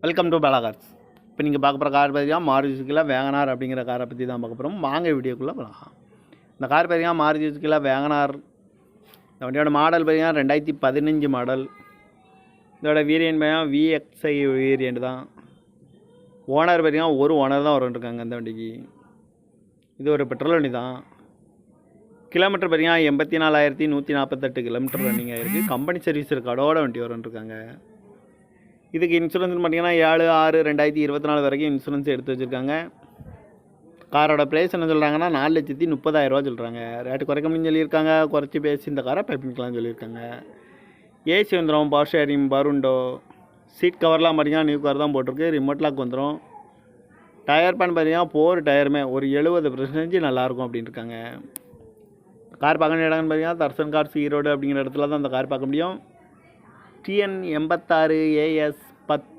Welcome to Bala cars. இப்போ நீங்கள் பார்க்க போகிற கார் பார்த்தீங்கன்னா மாருதி சுசுகி வேகனார் அப்படிங்கிற காரை பற்றி தான் பார்க்க போகிறோம். வாங்க வீடியோக்குள்ளே போகலாம். இந்த கார் பார்த்தீங்கன்னா மாருதி சுசுகி வேகனார். இந்த வண்டியோட மாடல் பார்த்தீங்கன்னா 2015 மாடல். இதோட வேரியன்ட் பார்த்தீங்கன்னா VXI வேரியன்ட் தான். ஓனர் பார்த்தீங்கன்னா ஒரு ஓனர் தான் வந்துருக்காங்க இந்த வண்டிக்கு. இது ஒரு பெட்ரோல் வண்டி தான். கிலோமீட்டர் பார்த்தீங்கன்னா 84,148 கிலோமீட்டர் ரன்னிங் ஆகிருக்கு. கம்பெனி சர்வீஸ் ரெக்கார்டோட வண்டி வந்துருக்காங்க. இதுக்கு இன்சூரன்ஸ் பார்த்தீங்கன்னா 7/6/2024 வரைக்கும் இன்சூரன்ஸ் எடுத்து வச்சுருக்காங்க. காரோட ப்ரைஸ் என்ன சொல்கிறாங்கன்னா 4,30,000 சொல்கிறாங்க. ரேட்டு குறைக்க முடியும்னு சொல்லியிருக்காங்க. குறைச்சி பேசி இந்த காரை பை பண்ணிக்கலாம்னு சொல்லியிருக்காங்க. ஏசி வந்துடும், பவர் ஷேரிங், பருண்டோ, சீட் கவர்லாம் பார்த்தீங்கன்னா நியூ கவர் தான் போட்டிருக்கு. ரிமோட் லாக் வந்துடும். டயர் பேன் பார்த்தீங்கன்னா 4 டயருமே ஒரு 70% நல்லாயிருக்கும் அப்படின்னு இருக்காங்க. கார் பார்க்க வேண்டிய இடம்னு பார்த்தீங்கன்னா தர்சன் கார்ஸ் ஈரோடு அப்படிங்கிற இடத்துல தான் அந்த கார் பார்க்க முடியும். TN 86 AS 10